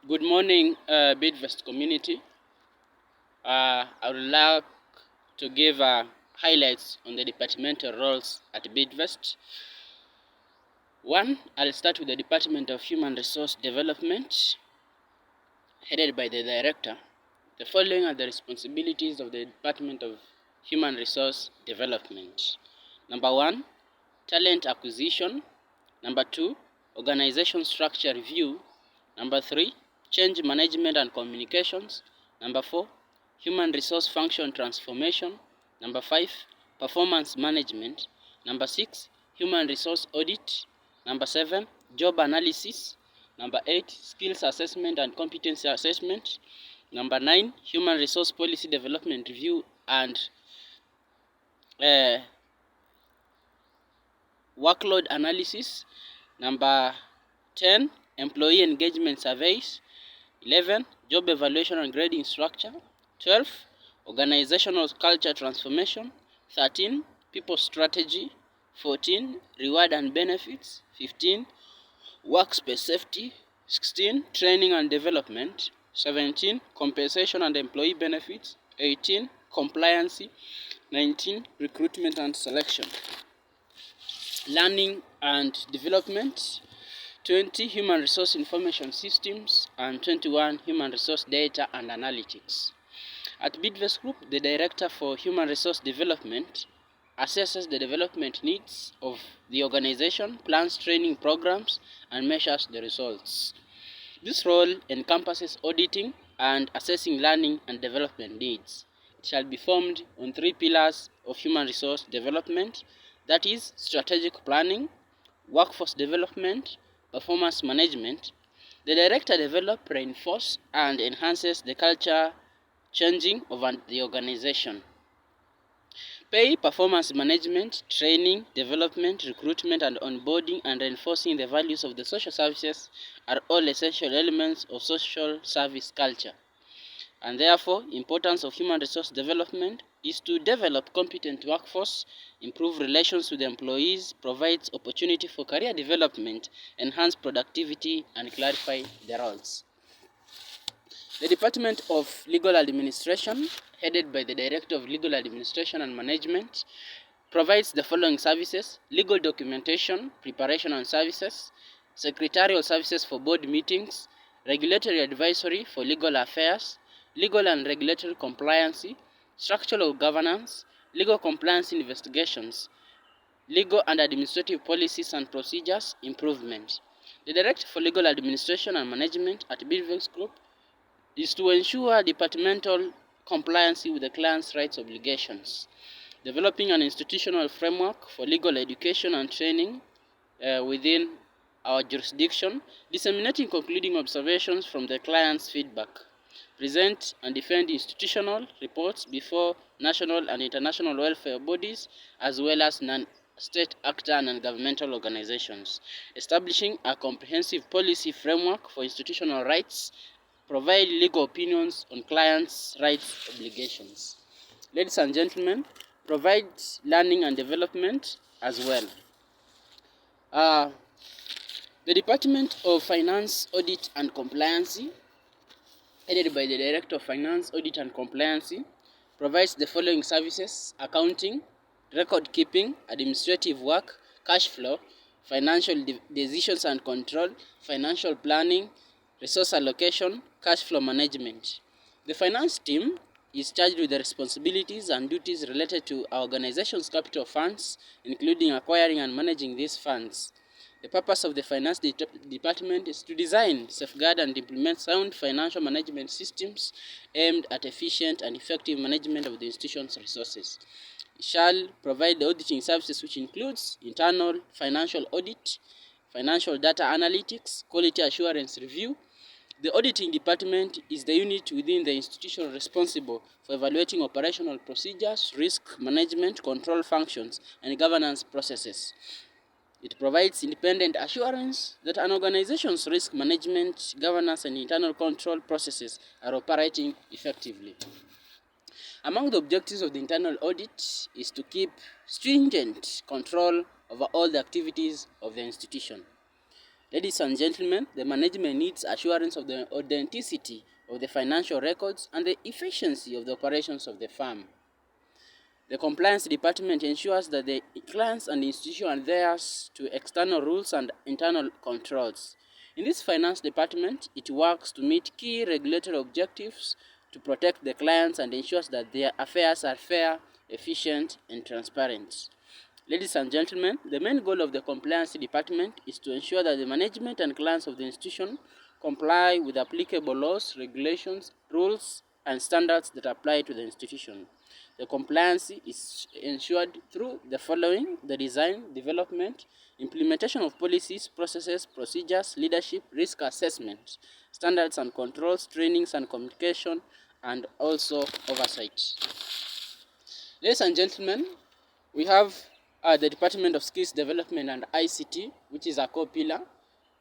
Good morning, Bidvest community. I would like to give highlights on the departmental roles at Bidvest. One, I'll start with the Department of Human Resource Development, headed by the Director. The following are the responsibilities of the Department of Human Resource Development. Number one, talent acquisition. Number two, organization structure review. Number three, change management and communications. Number four, human resource function transformation. Number five, performance management. Number six, human resource audit. Number seven, job analysis. Number eight, skills assessment and competency assessment. Number nine, human resource policy development review and uh, workload analysis. Number 10, employee engagement surveys. 11, job evaluation and grading structure. 12, organizational culture transformation. 13, people strategy. 14, reward and benefits. 15, workspace safety. 16, training and development. 17, compensation and employee benefits. 18, compliance. 19, recruitment and selection. Learning and development. 20, human resource information systems, and 21, human resource data and analytics. At Bidvest Group, the Director for Human Resource Development assesses the development needs of the organization, plans training programs, and measures the results. This role encompasses auditing and assessing learning and development needs. It shall be formed on three pillars of human resource development, that is, strategic planning, workforce development, performance management. The director develops, reinforces, and enhances the culture changing of the organization. Pay, performance management, training, development, recruitment, and onboarding, and reinforcing the values of the social services are all essential elements of social service culture. And therefore, importance of human resource development is to develop competent workforce, improve relations with employees, provides opportunity for career development, enhance productivity, and clarify the roles. The Department of Legal Administration, headed by the Director of Legal Administration and Management, provides the following services: legal documentation, preparation and services, secretarial services for board meetings, regulatory advisory for legal affairs, legal and regulatory compliance, structural governance, legal compliance investigations, legal and administrative policies and procedures improvement. The Director for Legal Administration and Management at Bidvest Group is to ensure departmental compliance with the client's rights obligations, developing an institutional framework for legal education and training within our jurisdiction, disseminating concluding observations from the client's feedback, present and defend institutional reports before national and international welfare bodies as well as non-state actor and non-governmental organizations, establishing a comprehensive policy framework for institutional rights, provide legal opinions on clients' rights obligations. Ladies and gentlemen, provide learning and development as well. The Department of Finance, Audit and Compliance, headed by the Director of Finance, Audit and Compliance, provides the following services: accounting, record keeping, administrative work, cash flow, financial decisions and control, financial planning, resource allocation, cash flow management. The finance team is charged with the responsibilities and duties related to our organization's capital funds, including acquiring and managing these funds. The purpose of the finance department is to design, safeguard, and implement sound financial management systems aimed at efficient and effective management of the institution's resources. It shall provide the auditing services, which includes internal financial audit, financial data analytics, quality assurance review. The auditing department is the unit within the institution responsible for evaluating operational procedures, risk management, control functions, and governance processes. It provides independent assurance that an organization's risk management, governance, and internal control processes are operating effectively. Among the objectives of the internal audit is to keep stringent control over all the activities of the institution. Ladies and gentlemen, the management needs assurance of the authenticity of the financial records and the efficiency of the operations of the firm. The compliance department ensures that the clients and institution adheres to external rules and internal controls. In this finance department, it works to meet key regulatory objectives to protect the clients and ensures that their affairs are fair, efficient, and transparent. Ladies and gentlemen, the main goal of the compliance department is to ensure that the management and clients of the institution comply with applicable laws, regulations, rules, and standards that apply to the institution. The compliance is ensured through the following: the design, development, implementation of policies, processes, procedures, leadership, risk assessment, standards and controls, trainings and communication, and also oversight. Ladies and gentlemen, we have the Department of Skills Development and ICT, which is a core pillar.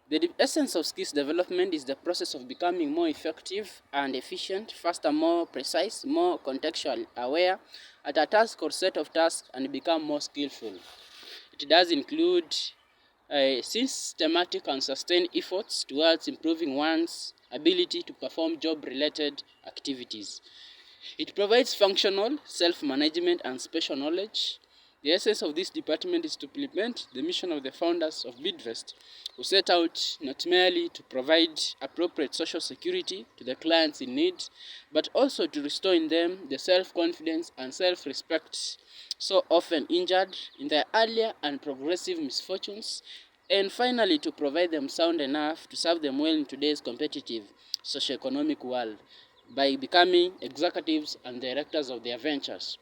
The essence of skills development is the process of becoming more effective and efficient, faster, more precise, more contextual aware at a task or set of tasks, and become more skillful. It does include systematic and sustained efforts towards improving one's ability to perform job-related activities. It provides functional, self-management, and special knowledge. The essence of this department is to implement the mission of the founders of Bidvest, who set out not merely to provide appropriate social security to the clients in need, but also to restore in them the self-confidence and self-respect so often injured in their earlier and progressive misfortunes, and finally to provide them sound enough to serve them well in today's competitive socio-economic world by becoming executives and directors of their ventures.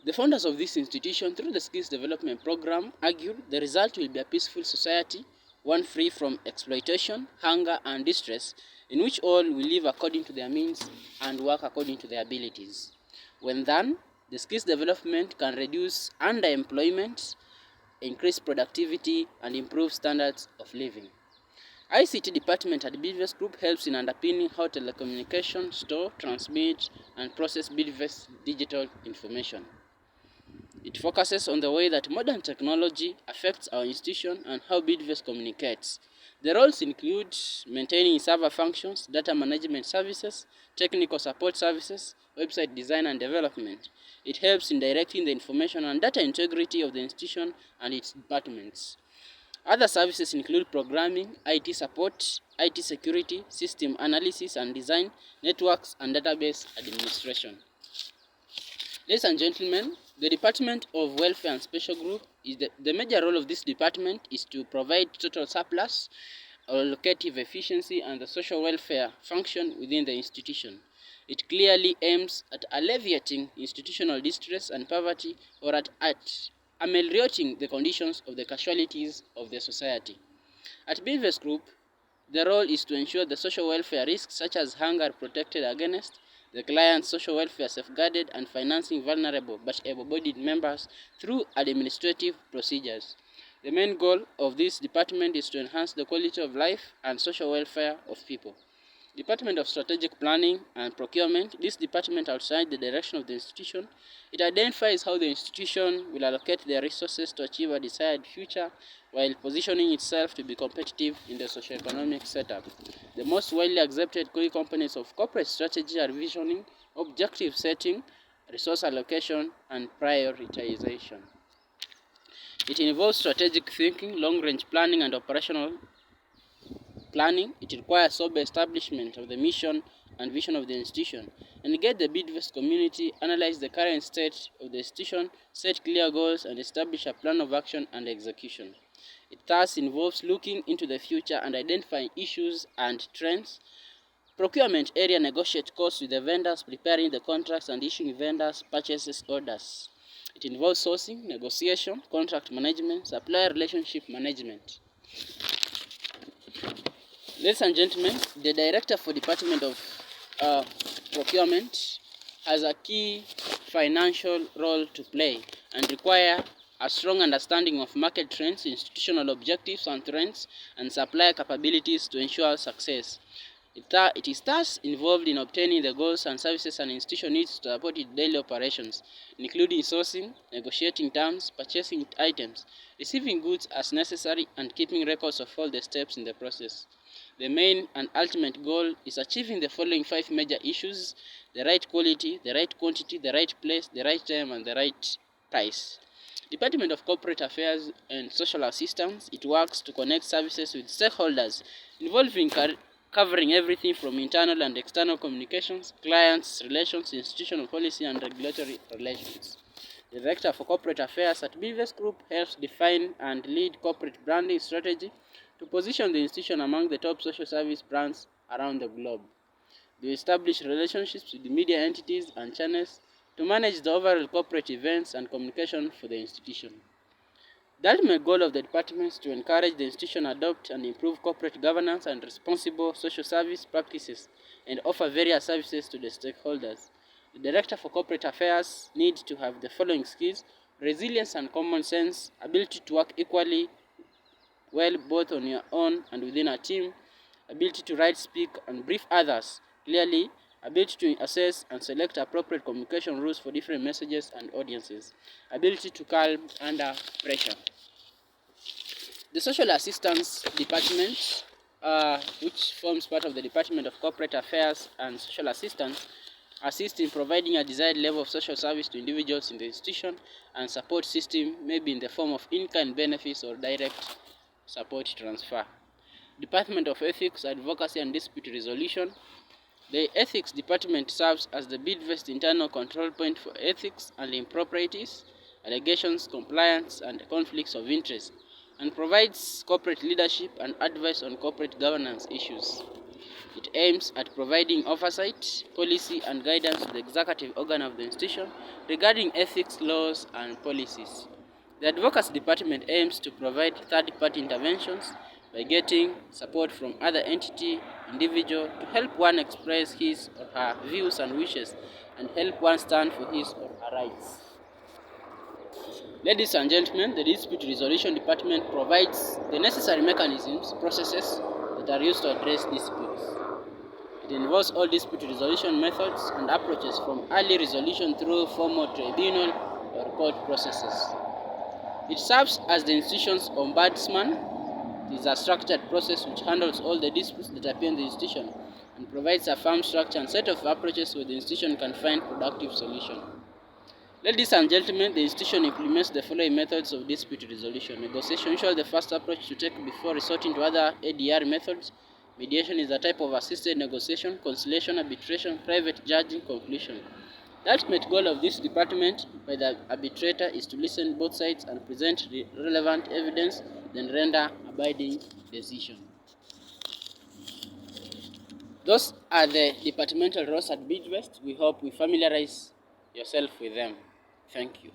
The founders of this institution, through the Skills Development Program, argued the result will be a peaceful society, one free from exploitation, hunger, and distress, in which all will live according to their means and work according to their abilities. When done, the skills development can reduce underemployment, increase productivity, and improve standards of living. ICT department at Bidvest Group helps in underpinning how telecommunications store, transmit, and process Bidvest digital information. It focuses on the way that modern technology affects our institution and how Bidvest communicates. The roles include maintaining server functions, data management services, technical support services, website design and development. It helps in directing the information and data integrity of the institution and its departments. Other services include programming, IT support, IT security, system analysis and design, networks, and database administration. Ladies and gentlemen, the Department of Welfare and Special Group is the major role of this department is to provide total surplus, allocative efficiency, and the social welfare function within the institution. It clearly aims at alleviating institutional distress and poverty, or at ameliorating the conditions of the casualties of the society. At Bidvest Group, the role is to ensure the social welfare risks such as hunger are protected against, the client's social welfare safeguarded, and financing vulnerable but able-bodied members through administrative procedures. The main goal of this department is to enhance the quality of life and social welfare of people. Department of Strategic Planning and Procurement. This department outside the direction of the institution. It identifies how the institution will allocate their resources to achieve a desired future while positioning itself to be competitive in the socio-economic setup. The most widely accepted key components of corporate strategy are visioning, objective setting, resource allocation, and prioritization. It involves strategic thinking, long-range planning, and operational planning. It requires sober establishment of the mission and vision of the institution, engage the Bidvest community, analyze the current state of the institution, set clear goals, and establish a plan of action and execution. It thus involves looking into the future and identifying issues and trends. Procurement area: negotiate costs with the vendors, preparing the contracts and issuing vendors purchases orders. It involves sourcing, negotiation, contract management, supplier relationship management. Ladies and gentlemen, the Director for Department of Procurement has a key financial role to play and require a strong understanding of market trends, institutional objectives and trends, and supplier capabilities to ensure success. It is thus involved in obtaining the goals and services an institution needs to support its daily operations, including sourcing, negotiating terms, purchasing items, receiving goods as necessary, and keeping records of all the steps in the process. The main and ultimate goal is achieving the following 5 major issues: the right quality, the right quantity, the right place, the right time, and the right price. Department of Corporate Affairs and Social Assistance, it works to connect services with stakeholders, involving covering everything from internal and external communications, clients, relations, institutional policy, and regulatory relations. The Director for Corporate Affairs at BVS Group helps define and lead corporate branding strategy to position the institution among the top social service brands around the globe. They establish relationships with the media entities and channels to manage the overall corporate events and communication for the institution. The ultimate goal of the department is to encourage the institution adopt and improve corporate governance and responsible social service practices and offer various services to the stakeholders. The Director for Corporate Affairs needs to have the following skills: resilience and common sense, ability to work equally well both on your own and within a team, ability to write, speak, and brief others clearly, ability to assess and select appropriate communication rules for different messages and audiences, ability to calm under pressure. The Social Assistance Department, which forms part of the Department of Corporate Affairs and Social Assistance, assists in providing a desired level of social service to individuals in the institution, and support system may be in the form of in-kind benefits or direct support transfer. Department of Ethics, Advocacy and Dispute Resolution. The Ethics Department serves as the BidVest internal control point for ethics and improprieties, allegations, compliance, and conflicts of interest, and provides corporate leadership and advice on corporate governance issues. It aims at providing oversight, policy, and guidance to the executive organ of the institution regarding ethics, laws, and policies. The Advocacy Department aims to provide third-party interventions by getting support from other entity, individual, to help one express his or her views and wishes, and help one stand for his or her rights. Ladies and gentlemen, the Dispute Resolution Department provides the necessary mechanisms, processes that are used to address disputes. It involves all dispute resolution methods and approaches from early resolution through formal tribunal or court processes. It serves as the institution's ombudsman. It is a structured process which handles all the disputes that appear in the institution and provides a firm structure and set of approaches where the institution can find productive solution. Ladies and gentlemen, the institution implements the following methods of dispute resolution. Negotiation, usually the first approach to take before resorting to other ADR methods. Mediation is a type of assisted negotiation. Conciliation, arbitration, private judging, conclusion. The ultimate goal of this department by the arbitrator is to listen both sides and present relevant evidence, then render a binding decision. Those are the departmental roles at BidVest. We hope we familiarize yourself with them. Thank you.